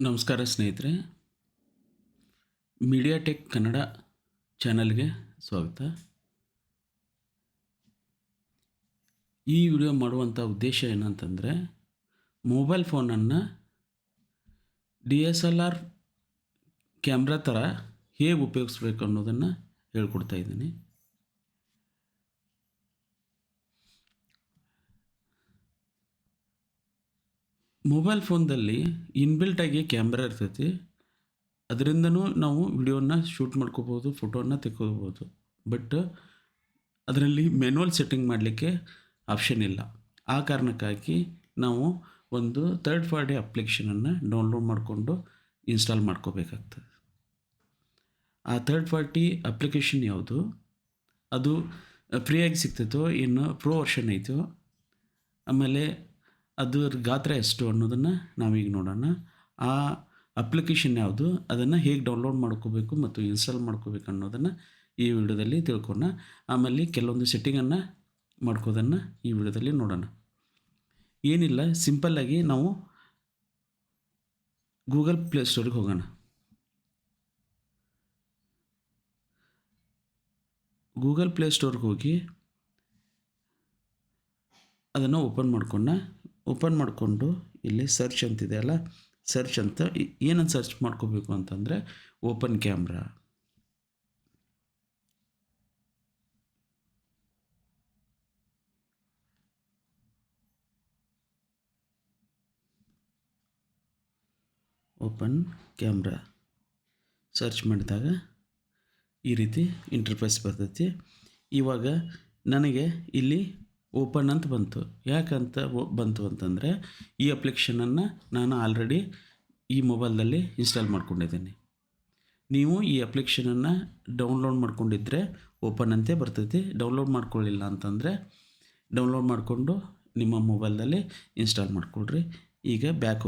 ನಮಸ್ಕಾರ ಸ್ನೇಹಿತರೆ, media tech Kannada ಚಾನಲ್ಗೆ ಸ್ವಾಗತ. ಈ ವಿಡಿಯೋ ಮಾಡುವಂಥ ಉದ್ದೇಶ ಏನಂತಂದರೆ, ಮೊಬೈಲ್ ಫೋನನ್ನು DSLR ಕ್ಯಾಮ್ರಾ ಥರ ಹೇಗೆ ಉಪಯೋಗಿಸ್ಬೇಕು ಅನ್ನೋದನ್ನು ಹೇಳ್ಕೊಡ್ತಾ ಇದ್ದೀನಿ. ಮೊಬೈಲ್ ಫೋನ್ದಲ್ಲಿ ಇನ್ಬಿಲ್ಟಾಗಿ ಕ್ಯಾಮ್ರಾ ಇರ್ತೈತಿ. ಅದರಿಂದನೂ ನಾವು ವಿಡಿಯೋನ ಶೂಟ್ ಮಾಡ್ಕೋಬೋದು, ಫೋಟೋನ ತೆಕ್ಕೋಬೋದು. ಬಟ್ ಅದರಲ್ಲಿ ಮ್ಯಾನ್ಯುವಲ್ ಸೆಟ್ಟಿಂಗ್ ಮಾಡಲಿಕ್ಕೆ ಆಪ್ಷನ್ ಇಲ್ಲ. ಆ ಕಾರಣಕ್ಕಾಗಿ ನಾವು ಒಂದು ಥರ್ಡ್ ಪಾರ್ಟಿ ಅಪ್ಲಿಕೇಶನನ್ನು ಡೌನ್ಲೋಡ್ ಮಾಡಿಕೊಂಡು ಇನ್ಸ್ಟಾಲ್ ಮಾಡ್ಕೋಬೇಕಾಗ್ತದೆ. ಆ ಥರ್ಡ್ ಪಾರ್ಟಿ ಅಪ್ಲಿಕೇಶನ್ ಯಾವುದು, ಅದು ಫ್ರೀಯಾಗಿ ಸಿಗ್ತೈತೋ ಇನ್ನು ಪ್ರೋ ವರ್ಷನ್ ಐತೋ, ಆಮೇಲೆ ಅದರ ಗಾತ್ರ ಎಷ್ಟು ಅನ್ನೋದನ್ನು ನಾವೀಗ ನೋಡೋಣ. ಆ ಅಪ್ಲಿಕೇಶನ್ ಯಾವುದು, ಅದನ್ನು ಹೇಗೆ ಡೌನ್ಲೋಡ್ ಮಾಡ್ಕೋಬೇಕು ಮತ್ತು ಇನ್ಸ್ಟಾಲ್ ಮಾಡ್ಕೋಬೇಕು ಅನ್ನೋದನ್ನು ಈ ವಿಡಿಯೋದಲ್ಲಿ ತಿಳ್ಕೊಳ್ಳೋಣ. ಆಮೇಲೆ ಕೆಲವೊಂದು ಸೆಟ್ಟಿಂಗನ್ನು ಮಾಡ್ಕೋದನ್ನು ಈ ವಿಡಿಯೋದಲ್ಲಿ ನೋಡೋಣ. ಏನಿಲ್ಲ, ಸಿಂಪಲ್ಲಾಗಿ ನಾವು ಗೂಗಲ್ ಪ್ಲೇಸ್ಟೋರಿಗೆ ಹೋಗೋಣ. ಗೂಗಲ್ ಪ್ಲೇಸ್ಟೋರ್ಗೆ ಹೋಗಿ ಅದನ್ನು ಓಪನ್ ಮಾಡಿಕೊಂಡು ಇಲ್ಲಿ ಸರ್ಚ್ ಅಂತಿದೆ ಅಲ್ಲ, ಸರ್ಚ್ ಅಂತ ಏನಂತ ಸರ್ಚ್ ಮಾಡ್ಕೋಬೇಕು ಅಂತಂದರೆ open camera. Open camera search ಮಾಡಿದಾಗ ಈ ರೀತಿ ಇಂಟರ್ಫೇಸ್ ಬರ್ತೈತಿ. ಇವಾಗ ನನಗೆ ಇಲ್ಲಿ ಓಪನ್ ಅಂತ ಬಂತು. ಯಾಕಂತ ಬಂತು ಅಂತಂದರೆ, ಈ ಅಪ್ಲಿಕೇಶನನ್ನು ನಾನು ಆಲ್ರೆಡಿ ಈ ಮೊಬೈಲ್ನಲ್ಲಿ ಇನ್ಸ್ಟಾಲ್ ಮಾಡ್ಕೊಂಡಿದ್ದೀನಿ. ನೀವು ಈ ಅಪ್ಲಿಕೇಶನನ್ನು ಡೌನ್ಲೋಡ್ ಮಾಡ್ಕೊಂಡಿದ್ದರೆ ಓಪನ್ ಅಂತೇ ಬರ್ತೈತಿ. ಡೌನ್ಲೋಡ್ ಮಾಡ್ಕೊಳ್ಳಿಲ್ಲ ಅಂತಂದರೆ ಡೌನ್ಲೋಡ್ ಮಾಡಿಕೊಂಡು ನಿಮ್ಮ ಮೊಬೈಲ್ನಲ್ಲಿ ಇನ್ಸ್ಟಾಲ್ ಮಾಡ್ಕೊಳ್ರಿ. ಈಗ ಬ್ಯಾಕ್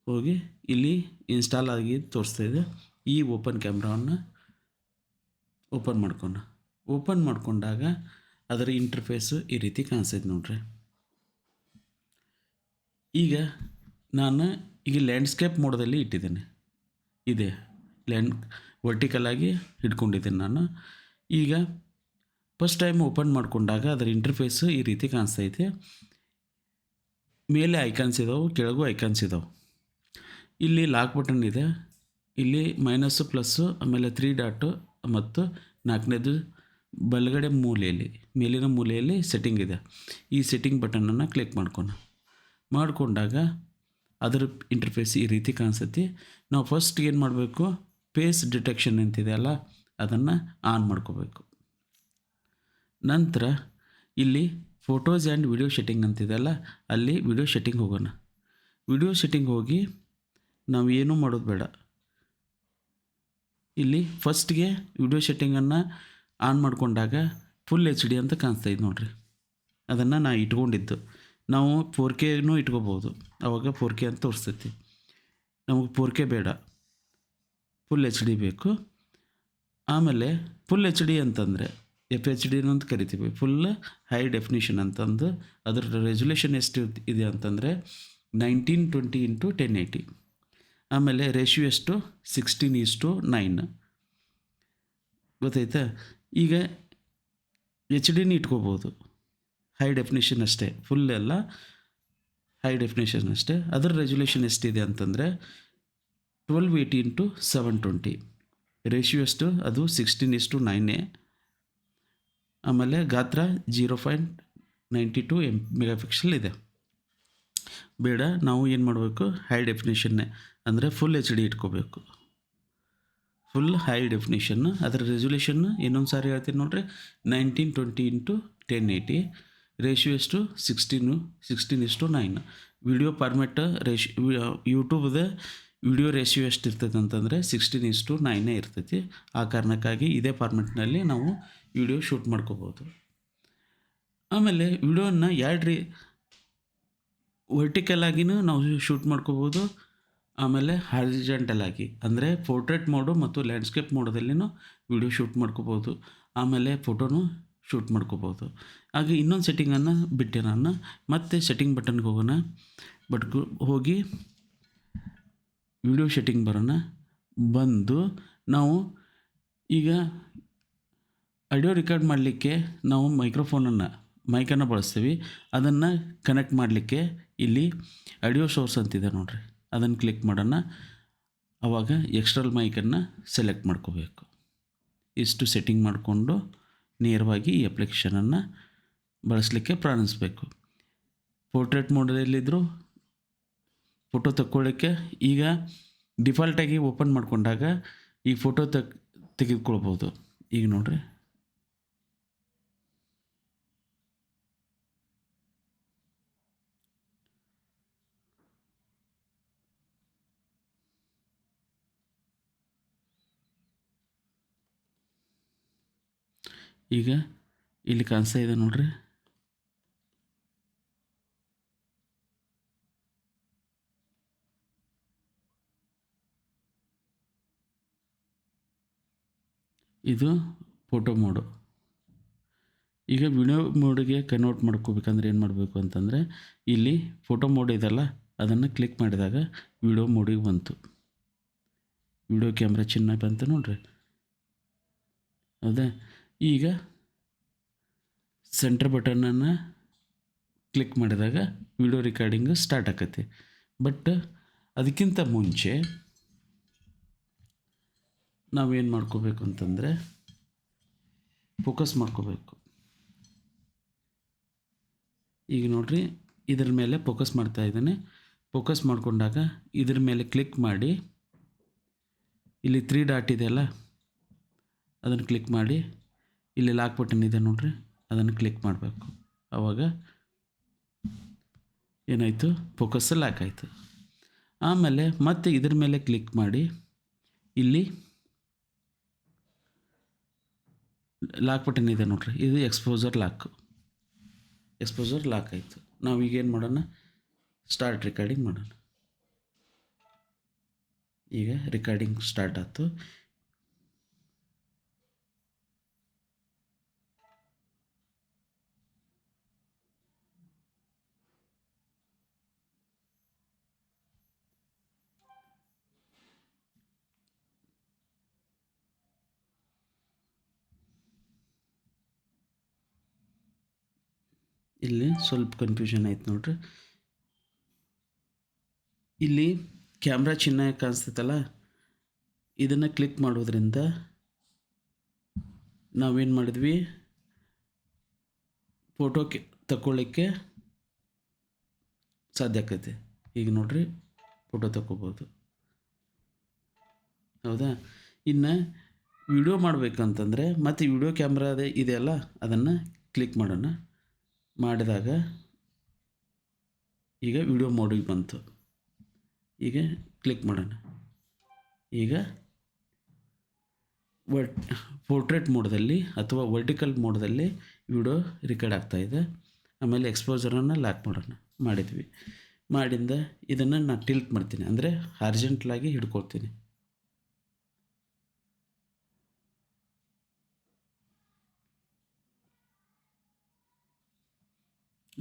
ಹೋಗಿ ಇಲ್ಲಿ ಇನ್ಸ್ಟಾಲ್ ಆಗಿ ತೋರಿಸ್ತಾಯಿದೆ. ಈ ಓಪನ್ ಕ್ಯಾಮ್ರಾವನ್ನು ಓಪನ್ ಮಾಡ್ಕೊಂಡಾಗ ಅದರ ಇಂಟರ್ಫೇಸು ಈ ರೀತಿ ಕಾಣಿಸ್ತೈತೆ ನೋಡ್ರಿ. ಈಗ ನಾನು ಲ್ಯಾಂಡ್ಸ್ಕೇಪ್ ಮೋಡದಲ್ಲಿ ಇಟ್ಟಿದ್ದೇನೆ. ಇದೆ ವರ್ಟಿಕಲಾಗಿ ಹಿಡ್ಕೊಂಡಿದ್ದೀನಿ ನಾನು. ಈಗ ಫಸ್ಟ್ ಟೈಮ್ ಓಪನ್ ಮಾಡಿಕೊಂಡಾಗ ಅದರ ಇಂಟರ್ಫೇಸು ಈ ರೀತಿ ಕಾಣಿಸ್ತೈತೆ. ಮೇಲೆ ಐಕಾನ್ಸ್ ಇದಾವೆ, ಕೆಳಗೂ ಐಕಾನ್ಸ್ ಇದಾವೆ. ಇಲ್ಲಿ ಲಾಕ್ ಬಟನ್ ಇದೆ, ಇಲ್ಲಿ ಮೈನಸ್ಸು ಪ್ಲಸ್ಸು, ಆಮೇಲೆ 3 ಡಾಟು ಮತ್ತು 4ನೇದು ಬಲಗಡೆ ಮೇಲಿನ ಮೂಲೆಯಲ್ಲಿ ಸೆಟ್ಟಿಂಗ್ ಇದೆ. ಈ ಸೆಟ್ಟಿಂಗ್ ಬಟನನ್ನು ಕ್ಲಿಕ್ ಮಾಡಿಕೊಂಡಾಗ ಅದರ ಇಂಟರ್ಫೇಸ್ ಈ ರೀತಿ ಕಾಣಿಸ್ತೈತಿ. ನಾವು ಫಸ್ಟ್ ಏನು ಮಾಡಬೇಕು, ಫೇಸ್ ಡಿಟೆಕ್ಷನ್ ಅಂತಿದೆ ಅಲ್ಲ, ಅದನ್ನು ಆನ್ ಮಾಡ್ಕೋಬೇಕು. ನಂತರ ಇಲ್ಲಿ ಫೋಟೋಸ್ ಆ್ಯಂಡ್ ವಿಡಿಯೋ ಸೆಟ್ಟಿಂಗ್ ಅಂತಿದೆ ಅಲ್ಲ, ಅಲ್ಲಿ ವಿಡಿಯೋ ಸೆಟ್ಟಿಂಗ್ ಹೋಗೋಣ. ವಿಡಿಯೋ ಸೆಟ್ಟಿಂಗ್ ಹೋಗಿ ನಾವು ಏನೂ ಮಾಡೋದು ಬೇಡ. ಇಲ್ಲಿ ಫಸ್ಟ್ಗೆ ವಿಡಿಯೋ ಸೆಟ್ಟಿಂಗನ್ನು ಆನ್ ಮಾಡಿಕೊಂಡಾಗ ಫುಲ್ HD ಅಂತ ಕಾಣಿಸ್ತೈತೆ ನೋಡ್ರಿ. ಅದನ್ನು ನಾನು ಇಟ್ಕೊಂಡಿದ್ದು. ನಾವು 4Kನೂ ಇಟ್ಕೋಬೋದು, ಆವಾಗ 4K ಅಂತ ತೋರಿಸ್ತೈತಿ. ನಮಗೆ 4K ಬೇಡ, ಫುಲ್ HD ಬೇಕು. ಆಮೇಲೆ ಫುಲ್ HD ಅಂತಂದರೆ FHD ಅಂತ ಕರಿತೀವಿ, ಫುಲ್ ಹೈ ಡೆಫಿನಿಷನ್ ಅಂತಂದು. ಅದರ ರೆಸೊಲ್ಯೂಷನ್ ಎಷ್ಟು ಇದೆ ಅಂತಂದರೆ 1920 × 1080. ಆಮೇಲೆ ರೇಷಿಯೋ ಎಷ್ಟು 16:9. ಗೊತ್ತಾಯ್ತಾ? ಈಗ HD ಇಟ್ಕೋಬೋದು, ಹೈ ಡೆಫಿನಿಷನ್ ಅಷ್ಟೇ, ಫುಲ್ ಎಲ್ಲ ಹೈ ಡೆಫಿನಿಷನ್ ಅಷ್ಟೇ. ಅದರ ರೆಸೊಲ್ಯೂಷನ್ ಎಷ್ಟಿದೆ ಅಂತಂದರೆ 1280 × 720. ರೇಷಿಯೋ ಎಷ್ಟು, ಅದು 16:9. ಆಮೇಲೆ ಗಾತ್ರ 0.92 ಮೆಗಾಪಿಕ್ಸೆಲ್ ಇದೆ. ಬೇಡ, ನಾವು ಏನು ಮಾಡಬೇಕು, ಹೈ ಡೆಫಿನಿಷನ್ನೇ ಅಂದರೆ ಫುಲ್ HD ಇಟ್ಕೋಬೇಕು, ಫುಲ್ ಹೈ ಡೆಫಿನಿಷನ್ನು. ಅದರ ರೆಸೊಲ್ಯೂಷನ್ನು ಇನ್ನೊಂದು ಸಾರಿ ಹೇಳ್ತೀನಿ ನೋಡ್ರಿ, 1920 × 1080. ರೇಷಿಯೋ ಎಷ್ಟು 16:9. ವಿಡಿಯೋ ಫಾರ್ಮೆಟ್ ಯೂಟ್ಯೂಬ್ದ ವಿಡಿಯೋ ರೇಷಿಯೋ ಎಷ್ಟು ಇರ್ತೈತೆ ಅಂತಂದರೆ 16:9 ಇರ್ತೈತಿ. ಆ ಕಾರಣಕ್ಕಾಗಿ ಇದೇ ಫಾರ್ಮೆಟ್ನಲ್ಲಿ ನಾವು ವಿಡಿಯೋ ಶೂಟ್ ಮಾಡ್ಕೋಬೋದು. ಆಮೇಲೆ ವಿಡಿಯೋನ ವರ್ಟಿಕಲ್ ಆಗಿನೂ ನಾವು ಶೂಟ್ ಮಾಡ್ಕೋಬೋದು, ಆಮೇಲೆ ಹಾರಿಜಾಂಟಲ್ ಆಗಿ ಅಂದರೆ ಪೋರ್ಟ್ರೇಟ್ ಮೋಡು ಮತ್ತು ಲ್ಯಾಂಡ್ಸ್ಕೇಪ್ ಮೋಡದಲ್ಲಿನೂ ವಿಡಿಯೋ ಶೂಟ್ ಮಾಡ್ಕೋಬೋದು, ಆಮೇಲೆ ಫೋಟೋನು ಶೂಟ್ ಮಾಡ್ಕೋಬೋದು. ಹಾಗೆ ಇನ್ನೊಂದು ಸೆಟ್ಟಿಂಗನ್ನು ಬಿಟ್ಟೆ ನಾನು. ಮತ್ತೆ ಸೆಟ್ಟಿಂಗ್ ಬಟನ್ಗೆ ಹೋಗೋಣ. ಹೋಗಿ ವಿಡಿಯೋ ಸೆಟ್ಟಿಂಗ್ ಬರೋಣ. ಬಂದು ನಾವು ಈಗ ಆಡಿಯೋ ರೆಕಾರ್ಡ್ ಮಾಡಲಿಕ್ಕೆ ನಾವು ಮೈಕನ್ನು ಬಳಸ್ತೀವಿ. ಅದನ್ನು ಕನೆಕ್ಟ್ ಮಾಡಲಿಕ್ಕೆ ಇಲ್ಲಿ ಆಡಿಯೋ ಸೋರ್ಸ್ ಅಂತಿದೆ ನೋಡಿರಿ, ಅದನ್ನು ಕ್ಲಿಕ್ ಮಾಡೋಣ. ಆವಾಗ ಎಕ್ಸ್ಟರ್ನಲ್ ಮೈಕನ್ನು ಸೆಲೆಕ್ಟ್ ಮಾಡ್ಕೋಬೇಕು. ಇಷ್ಟು ಸೆಟ್ಟಿಂಗ್ ಮಾಡಿಕೊಂಡು ನೇರವಾಗಿ ಈ ಅಪ್ಲಿಕೇಶನನ್ನು ಬಳಸಲಿಕ್ಕೆ ಪ್ರಾರಂಭಿಸಬೇಕು. ಪೋರ್ಟ್ರೇಟ್ ಮೋಡಲ್ಲಿದ್ದರೂ ಫೋಟೋ ತಕ್ಕೊಳ್ಳಿಕ್ಕೆ ಈಗ ಡಿಫಾಲ್ಟಾಗಿ ಓಪನ್ ಮಾಡಿಕೊಂಡಾಗ ಈ ಫೋಟೋ ತೆಗೆದುಕೊಳ್ಬೋದು. ಈಗ ನೋಡಿರಿ, ಈಗ ಇಲ್ಲಿ ಕಾಣಿಸ್ತಾ ಇದೆ ನೋಡಿರಿ. ಇದು ಫೋಟೋ ಮೋಡು. ಈಗ ವಿಡಿಯೋ ಮೋಡಿಗೆ ಕನ್ವರ್ಟ್ ಮಾಡ್ಕೋಬೇಕಂದ್ರೆ ಏನು ಮಾಡಬೇಕು ಅಂತಂದರೆ, ಇಲ್ಲಿ ಫೋಟೋ ಮೋಡ್ ಇದೆಲ್ಲ ಅದನ್ನು ಕ್ಲಿಕ್ ಮಾಡಿದಾಗ ವಿಡಿಯೋ ಮೋಡಿಗೆ ಬಂತು. ವಿಡಿಯೋ ಕ್ಯಾಮ್ರಾ ಚಿನ್ನ ಬಂತು ನೋಡ್ರಿ, ಹೌದಾ? ಈಗ ಸೆಂಟರ್ ಬಟನನ್ನು ಕ್ಲಿಕ್ ಮಾಡಿದಾಗ ವಿಡಿಯೋ ರೆಕಾರ್ಡಿಂಗ್ ಸ್ಟಾರ್ಟ್ ಆಕೈತಿ. ಬಟ್ ಅದಕ್ಕಿಂತ ಮುಂಚೆ ನಾವೇನು ಮಾಡ್ಕೋಬೇಕು ಅಂತಂದರೆ ಫೋಕಸ್ ಮಾಡ್ಕೋಬೇಕು. ಈಗ ನೋಡಿರಿ, ಇದ್ರ ಮೇಲೆ ಫೋಕಸ್ ಮಾಡ್ತಾ ಇದ್ದಾನೆ. ಫೋಕಸ್ ಮಾಡಿಕೊಂಡಾಗ ಇದ್ರ ಮೇಲೆ ಕ್ಲಿಕ್ ಮಾಡಿ ಇಲ್ಲಿ 3 ಡಾಟ್ ಇದೆಯಲ್ಲ ಅದನ್ನು ಕ್ಲಿಕ್ ಮಾಡಿ, ಇಲ್ಲಿ ಲಾಕ್ ಬಟನ್ ಇದೆ ನೋಡಿರಿ, ಅದನ್ನು ಕ್ಲಿಕ್ ಮಾಡಬೇಕು. ಆವಾಗ ಏನಾಯಿತು, ಫೋಕಸ್ ಲಾಕ್ ಆಯಿತು. ಆಮೇಲೆ ಮತ್ತೆ ಇದ್ರ ಮೇಲೆ ಕ್ಲಿಕ್ ಮಾಡಿ ಇಲ್ಲಿ ಲಾಕ್ ಬಟನ್ ಇದೆ ನೋಡಿರಿ, ಇದು ಎಕ್ಸ್ಪೋಜರ್ ಲಾಕ್ ಆಯಿತು. ನಾವು ಈಗೇನು ಮಾಡೋಣ, ಸ್ಟಾರ್ಟ್ ರೆಕಾರ್ಡಿಂಗ್ ಮಾಡೋಣ. ಈಗ ರೆಕಾರ್ಡಿಂಗ್ ಸ್ಟಾರ್ಟ್ ಆಯಿತು. ಇಲ್ಲಿ ಸ್ವಲ್ಪ ಕನ್ಫ್ಯೂಷನ್ ಆಯ್ತು ನೋಡ್ರಿ. ಇಲ್ಲಿ ಕ್ಯಾಮ್ರಾ ಚಿಹ್ನೆ ಕಾಣಿಸ್ತೈತಲ್ಲ, ಇದನ್ನು ಕ್ಲಿಕ್ ಮಾಡೋದ್ರಿಂದ ನಾವೇನು ಮಾಡಿದ್ವಿ, ಫೋಟೋ ತಗೊಳ್ಳಿಕ್ಕೆ ಸಾಧ್ಯ ಆಕೈತೆ. ಈಗ ನೋಡ್ರಿ, ಫೋಟೋ ತಗೋಬೋದು, ಹೌದಾ? ಇನ್ನು ವಿಡಿಯೋ ಮಾಡಬೇಕಂತಂದರೆ ಮತ್ತು ವಿಡಿಯೋ ಕ್ಯಾಮ್ರಾ ಇದೆಯಲ್ಲ ಅದನ್ನು ಕ್ಲಿಕ್ ಮಾಡೋಣ. ಮಾಡಿದಾಗ ಈಗ ವಿಡಿಯೋ ಮೋಡಿಗೆ ಬಂತು. ಈಗ ಕ್ಲಿಕ್ ಮಾಡೋಣ. ಈಗ ಪೋರ್ಟ್ರೇಟ್ ಮೋಡ್ದಲ್ಲಿ ಅಥವಾ ವರ್ಟಿಕಲ್ ಮೋಡ್ದಲ್ಲಿ ವಿಡಿಯೋ ರೆಕಾರ್ಡ್ ಆಗ್ತಾಯಿದೆ. ಆಮೇಲೆ ಎಕ್ಸ್ಪೋಜರನ್ನು ಲಾಕ್ ಮಾಡಿದ್ವಿ. ಮಾಡಿಂದ ಇದನ್ನು ನಾನು ಟಿಲ್ಟ್ ಮಾಡ್ತೀನಿ, ಅಂದರೆ ಹಾರ್ಜೆಂಟಲಾಗಿ ಹಿಡ್ಕೊಳ್ತೀನಿ.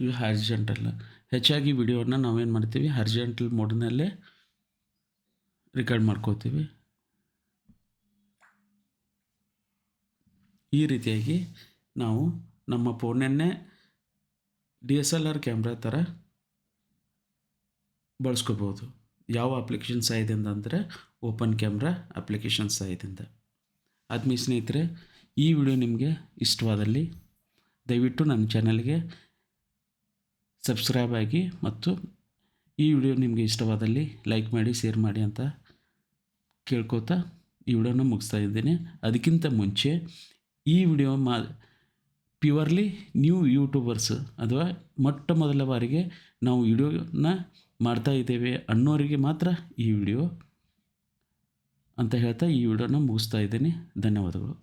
ಇದು ಹಾರ್ಜೆಂಟಲ್. ಹೆಚ್ಚಾಗಿ ವಿಡಿಯೋನ ನಾವೇನು ಮಾಡ್ತೀವಿ, ಹಾರ್ಜೆಂಟಲ್ ಮೋಡ್ನಲ್ಲೇ ರೆಕಾರ್ಡ್ ಮಾಡ್ಕೋತೀವಿ. ಈ ರೀತಿಯಾಗಿ ನಾವು ನಮ್ಮ ಫೋನನ್ನೇ DSLR ಕ್ಯಾಮ್ರಾ ಥರ ಬಳಸ್ಕೋಬೋದು. ಯಾವ ಅಪ್ಲಿಕೇಶನ್ ಸಹಾಯದಿಂದ ಅಂದರೆ ಓಪನ್ ಕ್ಯಾಮ್ರಾ ಅಪ್ಲಿಕೇಶನ್ ಸಹಾಯದಿಂದ. ಆತ್ಮೀಯ ಸ್ನೇಹಿತರೆ, ಈ ವಿಡಿಯೋ ನಿಮಗೆ ಇಷ್ಟವಾದಲ್ಲಿ ದಯವಿಟ್ಟು ನನ್ನ ಚಾನಲ್ಗೆ ಸಬ್ಸ್ಕ್ರೈಬ್ ಆಗಿ ಮತ್ತು ಈ ವಿಡಿಯೋ ನಿಮಗೆ ಇಷ್ಟವಾದಲ್ಲಿ ಲೈಕ್ ಮಾಡಿ, ಶೇರ್ ಮಾಡಿ ಅಂತ ಕೇಳ್ಕೊತಾ ಈ ವಿಡಿಯೋನ ಮುಗಿಸ್ತಾ ಇದ್ದೇನೆ. ಅದಕ್ಕಿಂತ ಮುಂಚೆ ಈ ವಿಡಿಯೋ ಪ್ಯೂರ್ಲಿ ನ್ಯೂ ಯೂಟ್ಯೂಬರ್ಸ್ ಅಥವಾ ಮೊಟ್ಟ ಮೊದಲ ಬಾರಿಗೆ ನಾವು ವಿಡಿಯೋನ ಮಾಡ್ತಾ ಇದ್ದೇವೆ ಅನ್ನೋರಿಗೆ ಮಾತ್ರ ಈ ವಿಡಿಯೋ ಅಂತ ಹೇಳ್ತಾ ಈ ವಿಡಿಯೋನ ಮುಗಿಸ್ತಾ ಇದ್ದೀನಿ. ಧನ್ಯವಾದಗಳು.